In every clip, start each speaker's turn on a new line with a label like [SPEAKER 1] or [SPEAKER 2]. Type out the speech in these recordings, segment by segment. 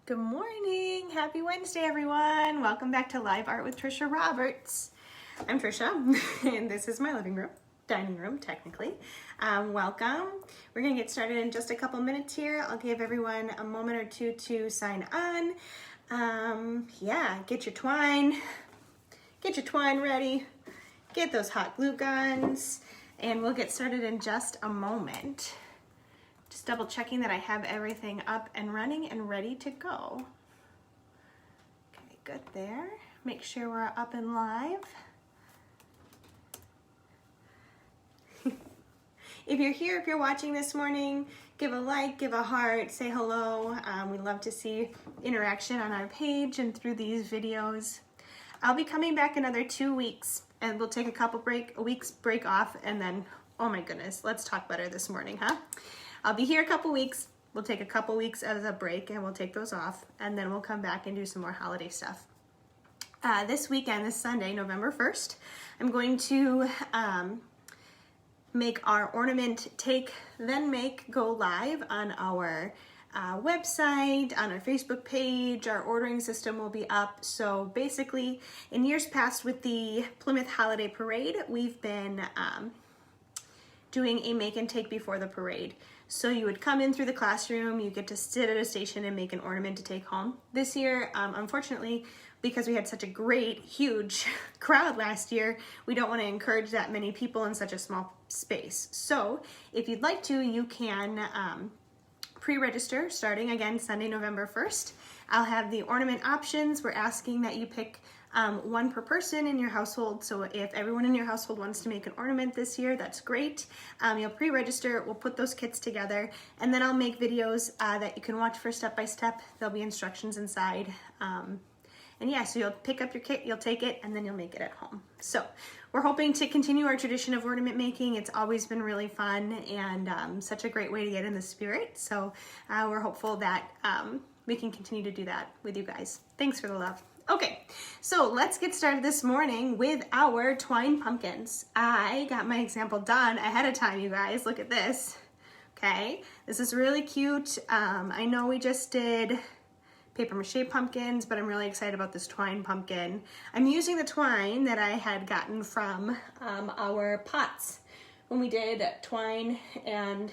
[SPEAKER 1] Good morning. Happy Wednesday, everyone. Welcome back to Live Art with Tricia Roberts. I'm Tricia, and this is my living room, dining room, technically. Welcome. We're going to get started in just a couple minutes here. I'll give everyone a moment or two to sign on. Get your twine. Get your twine ready. Get those hot glue guns, and we'll get started in just a moment. Just double checking that I have everything up and running and ready to go. Okay, good there. Make sure we're up and live. If you're here, if you're watching this morning, give a like, give a heart, say hello. We love to see interaction on our page and through these videos. I'll be coming back another 2 weeks, and we'll take a week's break off, and then, oh my goodness, let's talk better this morning, huh? I'll be here a couple weeks. We'll take a couple weeks as a break, and we'll take those off, and then we'll come back and do some more holiday stuff. This weekend, this Sunday, November 1st, I'm going to make our ornament Take Then Make go live on our website, on our Facebook page. Our ordering system will be up. So basically, in years past with the Plymouth Holiday Parade, we've been doing a make and take before the parade. So you would come in through the classroom, you get to sit at a station and make an ornament to take home. This year, unfortunately, because we had such a great, huge crowd last year, we don't want to encourage that many people in such a small space. So if you'd like to, you can pre-register starting again Sunday, November 1st. I'll have the ornament options. We're asking that you pick one per person in your household. So if everyone in your household wants to make an ornament this year, that's great. You'll pre-register, we'll put those kits together, and then I'll make videos that you can watch for step-by-step. There'll be instructions inside. So you'll pick up your kit, you'll take it, and then you'll make it at home. So we're hoping to continue our tradition of ornament making. It's always been really fun and such a great way to get in the spirit. So we're hopeful that we can continue to do that with you guys. Thanks for the love. Okay, so let's get started this morning with our twine pumpkins. I got my example done ahead of time, you guys. Look at this. Okay, this is really cute. I know we just did paper mache pumpkins, but I'm really excited about this twine pumpkin. I'm using the twine that I had gotten from our pots when we did twine and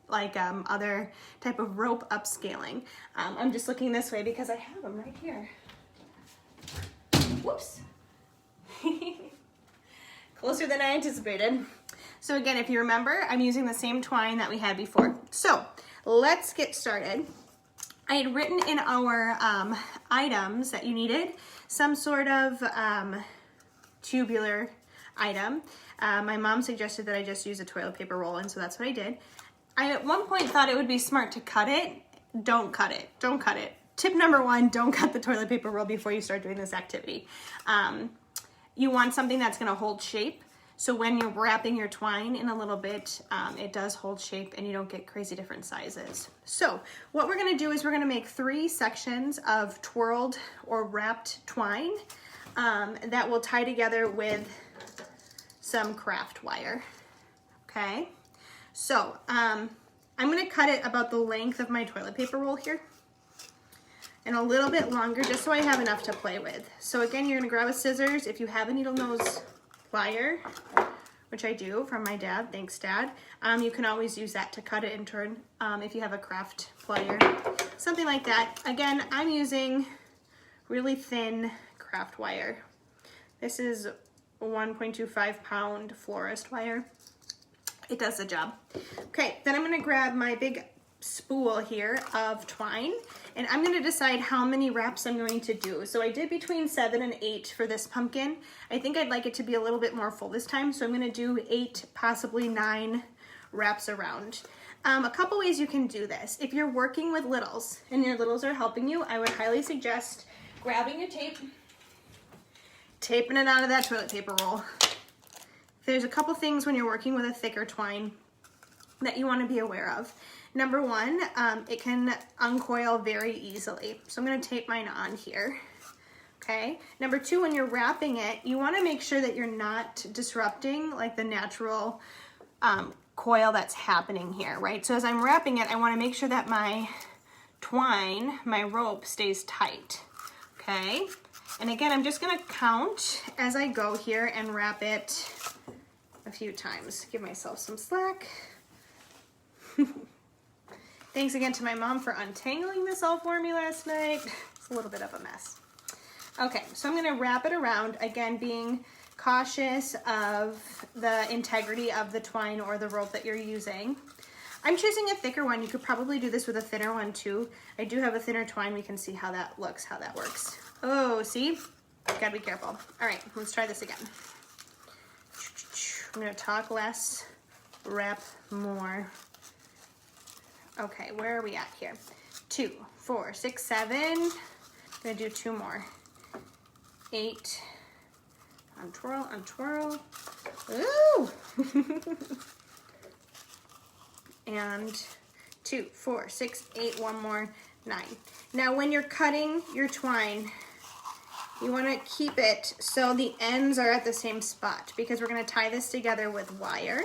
[SPEAKER 1] like other type of rope upscaling. I'm just looking this way because I have them right here. Whoops. Closer than I anticipated. So again, if you remember, I'm using the same twine that we had before. So let's get started. I had written in our items that you needed some sort of tubular item. My mom suggested that I just use a toilet paper roll, and so that's what I did. I at one point thought it would be smart to cut it. Don't cut it. Don't cut it. Tip number one, don't cut the toilet paper roll before you start doing this activity. You want something that's going to hold shape. So when you're wrapping your twine in a little bit, it does hold shape and you don't get crazy different sizes. So what we're going to do is we're going to make 3 sections of twirled or wrapped twine that will tie together with some craft wire. Okay, so I'm going to cut it about the length of my toilet paper roll here, and a little bit longer just so I have enough to play with. So again, you're gonna grab a scissors. If you have a needle nose plier, which I do from my dad, thanks Dad, you can always use that to cut it and turn if you have a craft plier, something like that. Again, I'm using really thin craft wire. This is a 1.25 pound florist wire. It does the job. Okay, then I'm gonna grab my big spool here of twine, and I'm going to decide how many wraps I'm going to do. So I did between 7 and 8 for this pumpkin. I think I'd like it to be a little bit more full this time, so I'm going to do 8, possibly 9 wraps around. A couple ways you can do this. If you're working with littles and your littles are helping you, I would highly suggest grabbing your tape, taping it onto that toilet paper roll. There's a couple things when you're working with a thicker twine that you want to be aware of. Number one, it can uncoil very easily. So I'm going to tape mine on here. Okay. Number two, when you're wrapping it, you want to make sure that you're not disrupting like the natural coil that's happening here, right? So as I'm wrapping it, I want to make sure that my twine, my rope, stays tight, okay? And again, I'm just gonna count as I go here and wrap it a few times. Give myself some slack. Thanks again to my mom for untangling this all for me last night. It's a little bit of a mess. Okay, so I'm gonna wrap it around, again, being cautious of the integrity of the twine or the rope that you're using. I'm choosing a thicker one. You could probably do this with a thinner one too. I do have a thinner twine. We can see how that looks, how that works. Oh, see? Gotta be careful. All right, let's try this again. I'm gonna talk less, wrap more. Okay, where are we at here? 2, 4, 6, 7. I'm gonna do 2 more. 8. Untwirl, untwirl. Ooh! And 2, 4, 6, 8, 1 more, 9. Now when you're cutting your twine, you want to keep it so the ends are at the same spot, because we're going to tie this together with wire.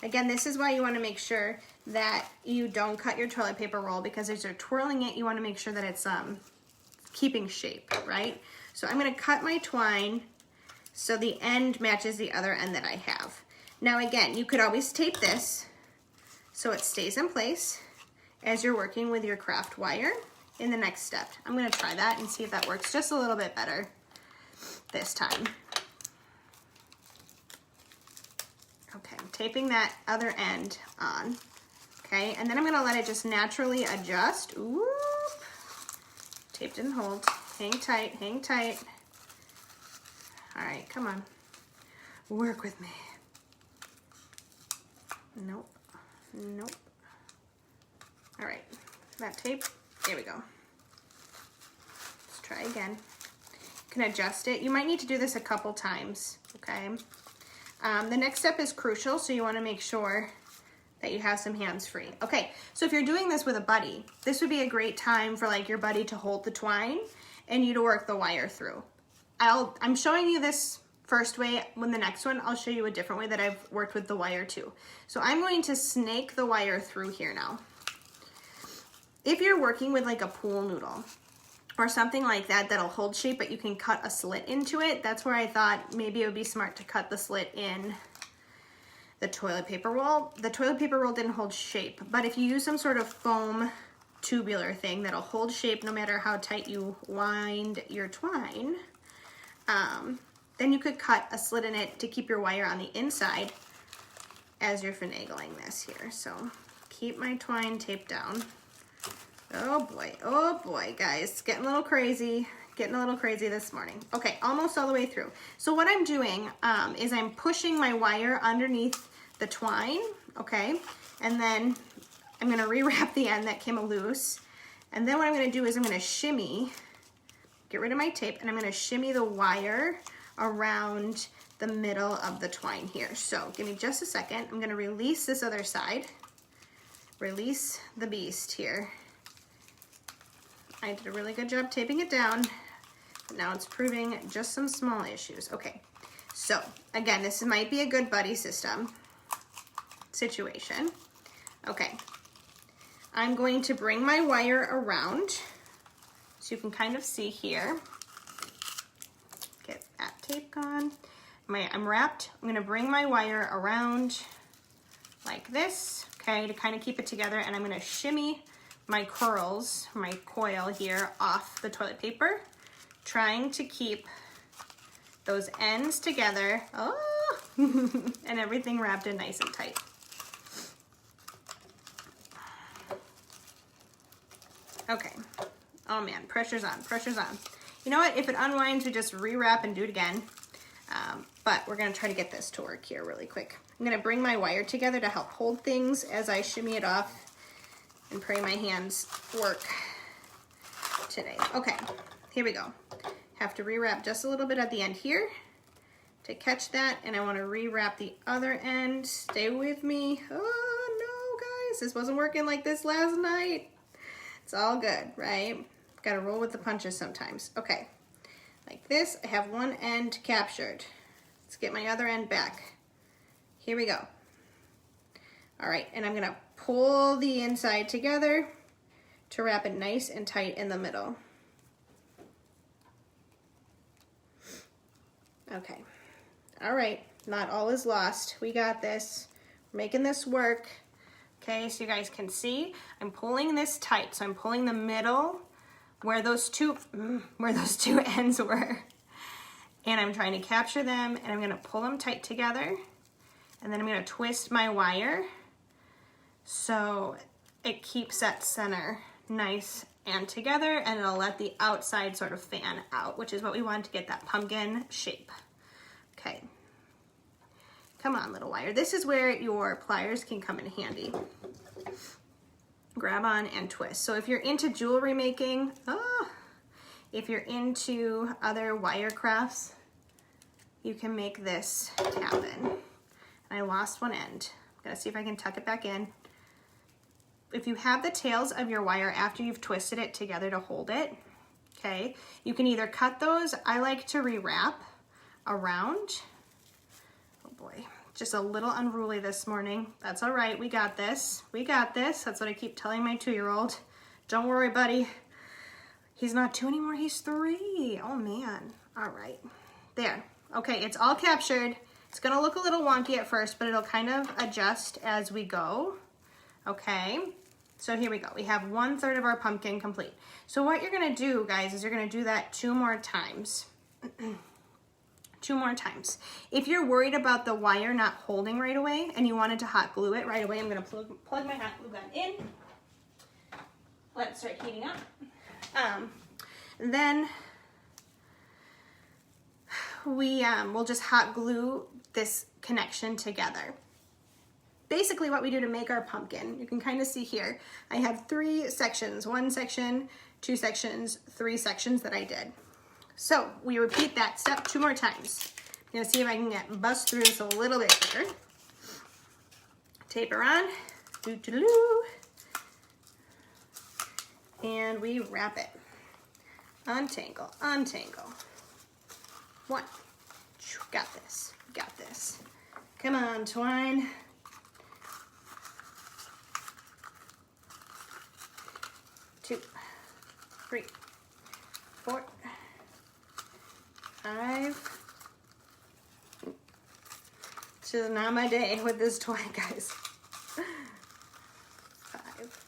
[SPEAKER 1] Again, this is why you want to make sure that you don't cut your toilet paper roll, because as you're twirling it, you want to make sure that it's keeping shape, right? So I'm going to cut my twine so the end matches the other end that I have. Now again, you could always tape this so it stays in place as you're working with your craft wire in the next step. I'm gonna try that and see if that works just a little bit better this time. Okay, I'm taping that other end on. Okay, and then I'm gonna let it just naturally adjust. Ooh, tape didn't hold. Hang tight, hang tight. All right, come on, work with me. Nope. Nope. All right, that tape, there we go. Let's try again. You can adjust it. You might need to do this a couple times, okay? The next step is crucial, so you wanna make sure that you have some hands free. Okay, so if you're doing this with a buddy, this would be a great time for like your buddy to hold the twine and you to work the wire through. I'm showing you this first way. When the next one, I'll show you a different way that I've worked with the wire too. So I'm going to snake the wire through here now. If you're working with like a pool noodle or something like that that'll hold shape, but you can cut a slit into it, that's where I thought maybe it would be smart to cut the slit in the toilet paper roll. The toilet paper roll didn't hold shape, but if you use some sort of foam tubular thing that'll hold shape no matter how tight you wind your twine, then you could cut a slit in it to keep your wire on the inside as you're finagling this here. So keep my twine taped down. Oh boy, guys, it's getting a little crazy this morning. Okay, almost all the way through. So what I'm doing is I'm pushing my wire underneath the twine, okay? And then I'm gonna rewrap the end that came loose. And then what I'm gonna do is I'm gonna shimmy, get rid of my tape, and I'm gonna shimmy the wire around the middle of the twine here. So give me just a second. I'm gonna release this other side, release the beast here. I did a really good job taping it down, but now it's proving just some small issues. Okay, so again, this might be a good buddy system situation. Okay, I'm going to bring my wire around so you can kind of see here. Get that tape gone. I'm wrapped. I'm gonna bring my wire around like this, okay, to kind of keep it together, and I'm gonna shimmy my curls, my coil here off the toilet paper, trying to keep those ends together. Oh, and everything wrapped in nice and tight. Okay, oh man, pressure's on, pressure's on. You know what, if it unwinds, we just rewrap and do it again. But we're gonna try to get this to work here really quick. I'm gonna bring my wire together to help hold things as I shimmy it off, and pray my hands work today. Okay, here we go. Have to rewrap just a little bit at the end here to catch that, and I wanna rewrap the other end. Stay with me. Oh no, guys, this wasn't working like this last night. It's all good, right? Gotta roll with the punches sometimes. Okay, like this, I have one end captured. Let's get my other end back. Here we go. All right, and I'm gonna pull the inside together, to wrap it nice and tight in the middle. Okay, all right, not all is lost. We got this. We're making this work. Okay, so you guys can see, I'm pulling this tight. So I'm pulling the middle where those two ends were. And I'm trying to capture them, and I'm gonna pull them tight together. And then I'm gonna twist my wire so it keeps that center nice and together, and it'll let the outside sort of fan out, which is what we want to get that pumpkin shape. Okay. Come on, little wire. This is where your pliers can come in handy. Grab on and twist. So if you're into jewelry making, if you're into other wire crafts, you can make this happen. And I lost one end. I'm gonna see if I can tuck it back in. If you have the tails of your wire after you've twisted it together to hold it, okay, you can either cut those. I like to rewrap around. Oh boy, just a little unruly this morning. That's all right, we got this. We got this. That's what I keep telling my 2-year-old. Don't worry, buddy. He's not 2 anymore, he's 3. Oh man, all right. There, okay, it's all captured. It's gonna look a little wonky at first, but it'll kind of adjust as we go. Okay, so here we go. We have 1/3 of our pumpkin complete. So what you're gonna do, guys, is you're gonna do that 2 more times. 2 more times. If you're worried about the wire not holding right away and you wanted to hot glue it right away, I'm gonna plug my hot glue gun in. Let it start heating up. Then we'll just hot glue this connection together. Basically what we do to make our pumpkin, you can kind of see here, I have 3 sections, 1 section, 2 sections, 3 sections that I did. So we repeat that step 2 more times. I'm gonna see if I can bust through this a little bit quicker. Tape her on, doo-doo-doo, and we wrap it. Untangle, untangle. 1, got this, got this. Come on, twine. 2, 3, 4, 5. This is not my day with this twine, guys. 5,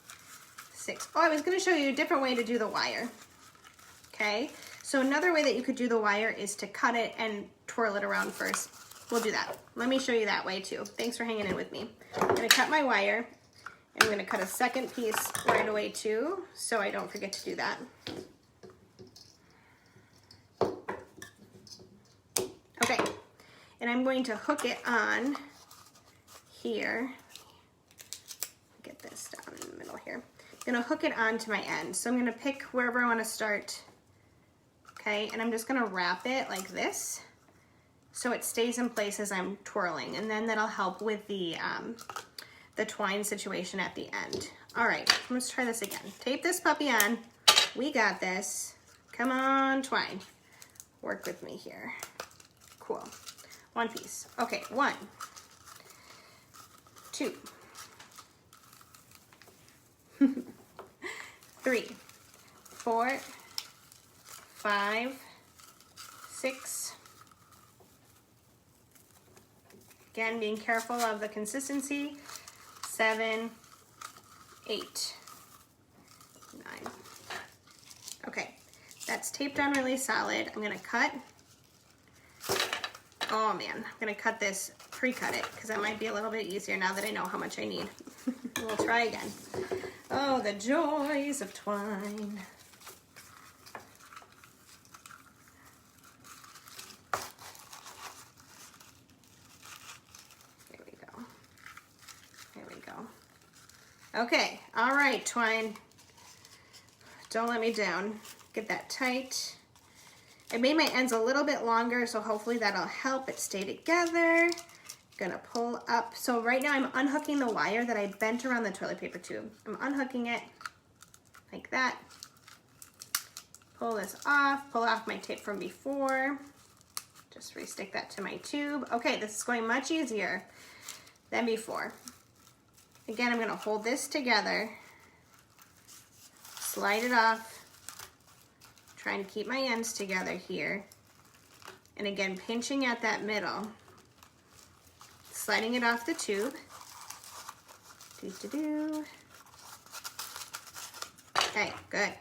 [SPEAKER 1] 6. Oh, I was going to show you a different way to do the wire. Okay, so another way that you could do the wire is to cut it and twirl it around first. We'll do that. Let me show you that way too. Thanks for hanging in with me. I'm going to cut my wire. I'm going to cut a second piece right away too, so I don't forget to do that. Okay, and I'm going to hook it on here. Get this down in the middle here. I'm going to hook it onto my end. So I'm going to pick wherever I want to start. Okay, and I'm just going to wrap it like this so it stays in place as I'm twirling, and then that'll help with the twine situation at the end. All right, let's try this again. Tape this puppy on. We got this. Come on, twine. Work with me here. Cool. 1 piece. Okay, 1, 2, 3, 4, 5, 6. Again, being careful of the consistency. 7, 8, 9. Okay, that's taped on really solid. I'm gonna cut. Oh man, I'm gonna cut this, pre-cut it, because that might be a little bit easier now that I know how much I need. We'll try again. Oh, the joys of twine. There we go. There we go. Okay, all right, twine. Don't let me down. Get that tight. I made my ends a little bit longer, so hopefully that'll help it stay together. Gonna pull up. So right now I'm unhooking the wire that I bent around the toilet paper tube. I'm unhooking it like that. Pull this off, pull off my tape from before. Just restick that to my tube. Okay, this is going much easier than before. Again, I'm gonna hold this together slide it off, trying to keep my ends together here. And again, pinching at that middle, sliding it off the tube. Okay, good.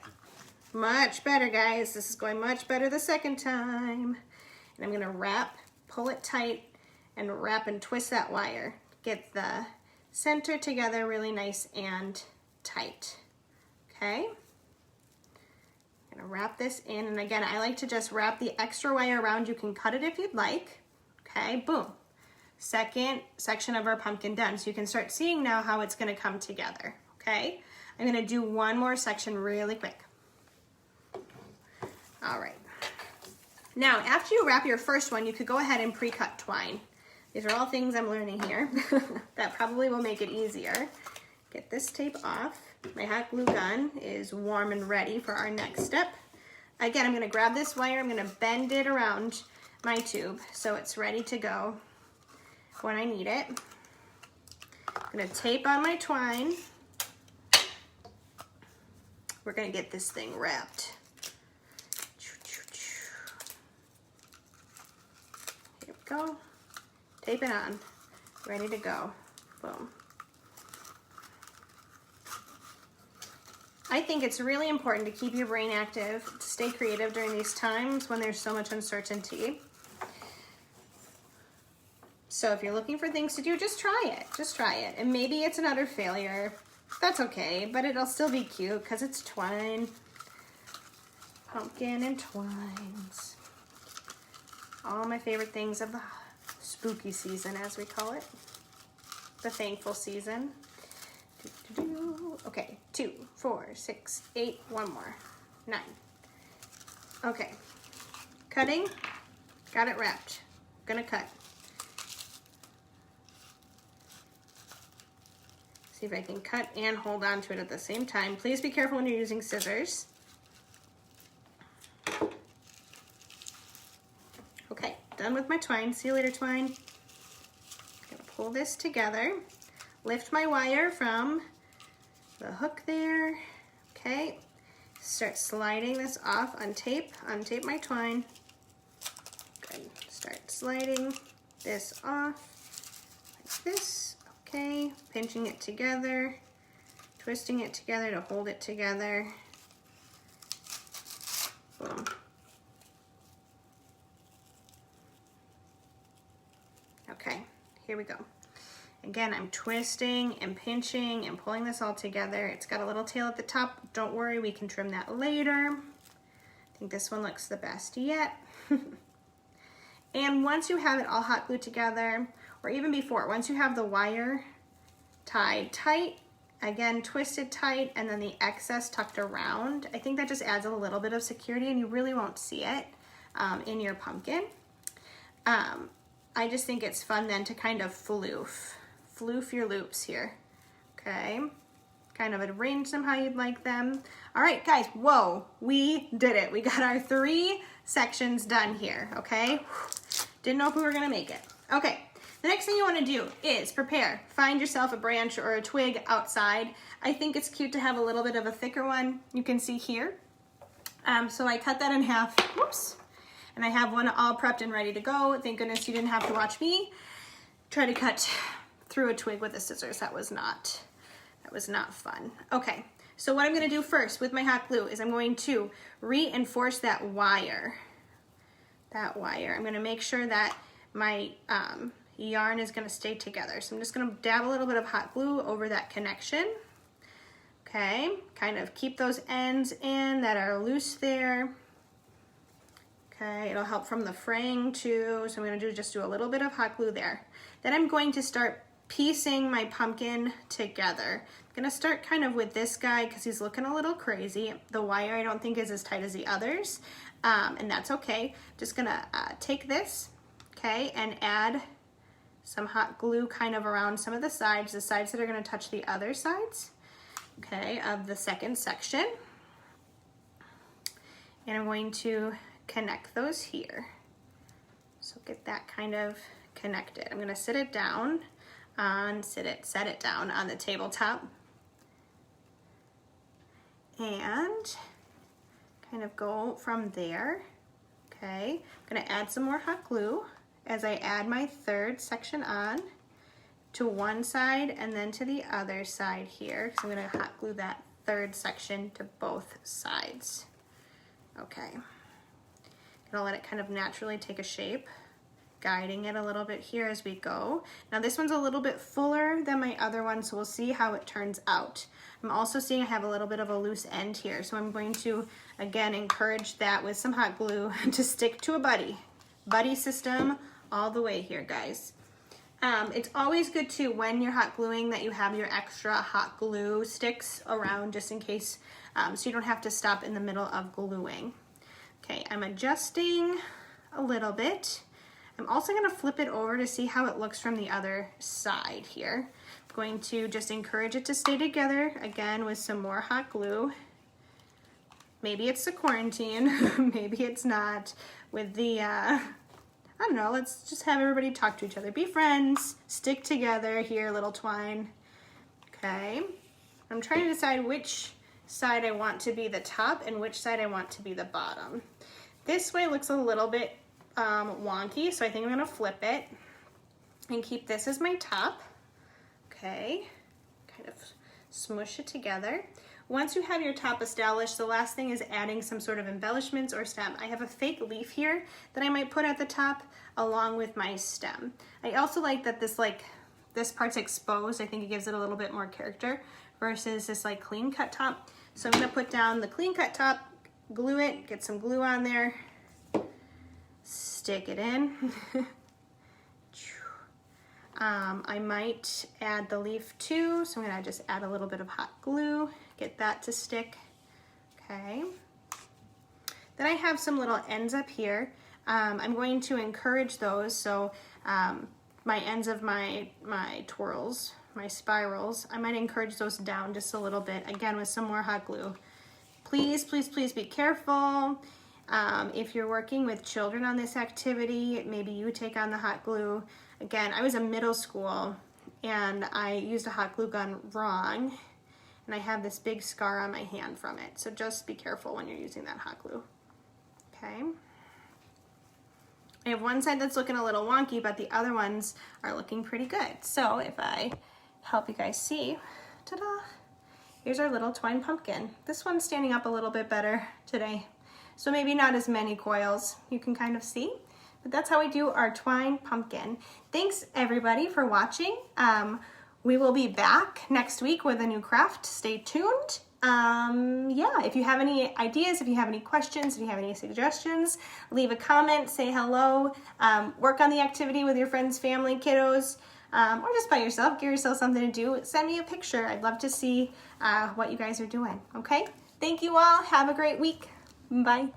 [SPEAKER 1] Much better, guys. This is going much better the second time. And I'm gonna wrap, pull it tight, and wrap and twist that wire. Get the center together really nice and tight. Okay? I'm gonna wrap this in, and again, I like to just wrap the extra wire around. You can cut it if you'd like. Okay, boom. Second section of our pumpkin done. So you can start seeing now how it's gonna come together, okay? I'm gonna do one more section really quick. All right. Now, after you wrap your first one, you could go ahead and pre-cut twine. These are all things I'm learning here. That probably will make it easier. Get this tape off. My hot glue gun is warm and ready for our next step. Again, I'm gonna grab this wire, I'm gonna bend it around my tube so it's ready to go when I need it. I'm gonna tape on my twine. We're gonna get this thing wrapped. Here we go. Tape it on. Ready to go. Boom. I think it's really important to keep your brain active, to stay creative during these times when there's so much uncertainty. So if you're looking for things to do, just try it. Just try it. And maybe it's an utter failure. That's okay, but it'll still be cute because it's twine. Pumpkin and twines. All my favorite things of the spooky season, as we call it. The thankful season. Okay, 2, 4, 6, 8, one more, 9. Okay, cutting, got it wrapped. Gonna cut. See if I can cut and hold on to it at the same time. Please be careful when you're using scissors. Okay, done with my twine. See you later, twine. Gonna pull this together. Lift my wire from the hook there. Okay, start sliding this off, untape my twine. Good, start sliding this off like this. Okay, pinching it together, twisting it together to hold it together. Boom. Okay, here we go. Again, I'm twisting and pinching and pulling this all together. It's got a little tail at the top. Don't worry, we can trim that later. I think this one looks the best yet. And once you have it all hot glued together, or even before, once you have the wire tied tight, again, twisted tight, and then the excess tucked around, I think that just adds a little bit of security and you really won't see it in your pumpkin. I just think it's fun then to kind of floof your loops here, okay? Kind of arrange them how you'd like them. All right, guys, whoa, we did it. We got our 3 sections done here, okay? Didn't know if we were gonna make it. Okay, the next thing you wanna do is prepare. Find yourself a branch or a twig outside. I think it's cute to have a little bit of a thicker one. You can see here. So I cut that in half, whoops. And I have one all prepped and ready to go. Thank goodness you didn't have to watch me try to cut through a twig with the scissors. That was not fun. Okay, so what I'm gonna do first with my hot glue is I'm going to reinforce that wire. I'm gonna make sure that my yarn is gonna stay together. So I'm just gonna dab a little bit of hot glue over that connection. Okay, kind of keep those ends in that are loose there. Okay, it'll help from the fraying too. So I'm gonna just do a little bit of hot glue there. Then I'm going to start piecing my pumpkin together. I'm gonna start kind of with this guy because he's looking a little crazy. The wire I don't think is as tight as the others, and that's okay. Just gonna take this, okay, and add some hot glue kind of around some of the sides that are gonna touch the other sides, okay, of the second section. And I'm going to connect those here. So get that kind of connected. I'm gonna set it down on the tabletop. and kind of go from there. Okay, I'm gonna add some more hot glue as I add my third section on to one side and then to the other side here, because I'm gonna hot glue that third section to both sides. Okay, gonna let it kind of naturally take a shape, guiding it a little bit here as we go. Now this one's a little bit fuller than my other one, so we'll see how it turns out. I'm also seeing I have a little bit of a loose end here, so I'm going to, again, encourage that with some hot glue to stick to a buddy. Buddy system all the way here, guys. It's always good too, when you're hot gluing, that you have your extra hot glue sticks around just in case, so you don't have to stop in the middle of gluing. Okay, I'm adjusting a little bit. I'm also going to flip it over to see how it looks from the other side here. I'm going to just encourage it to stay together, again, with some more hot glue. Maybe it's the quarantine, maybe it's not. With the, I don't know, let's just have everybody talk to each other. Be friends, stick together here, little twine. Okay, I'm trying to decide which side I want to be the top and which side I want to be the bottom. This way looks a little bit wonky, so I think I'm gonna flip it and keep this as my top. Okay, kind of smush it together. Once you have your top established, the last thing is adding some sort of embellishments or stem. I have a fake leaf here that I might put at the top along with my stem. I also like that this part's exposed. I think it gives it a little bit more character versus this like clean cut top. So I'm gonna put down the clean cut top, glue it, get some glue on there, stick it in. I might add the leaf too, so I'm gonna just add a little bit of hot glue, get that to stick. Okay. Then I have some little ends up here. I'm going to encourage those, so my ends of my twirls, my spirals, I might encourage those down just a little bit, again with some more hot glue. Please, please, please be careful. If you're working with children on this activity, maybe you take on the hot glue. Again, I was in middle school and I used a hot glue gun wrong, and I have this big scar on my hand from it. So just be careful when you're using that hot glue. Okay. I have one side that's looking a little wonky, but the other ones are looking pretty good. So if I help you guys see, ta-da, here's our little twine pumpkin. This one's standing up a little bit better today. So maybe not as many coils, you can kind of see, but that's how we do our twine pumpkin. Thanks everybody for watching. We will be back next week with a new craft. Stay tuned. Yeah, if you have any ideas, if you have any questions, if you have any suggestions, leave a comment, say hello, work on the activity with your friends, family, kiddos, or just by yourself. Give yourself something to do. Send me a picture. I'd love to see what you guys are doing, okay? Thank you all. Have a great week. Bye.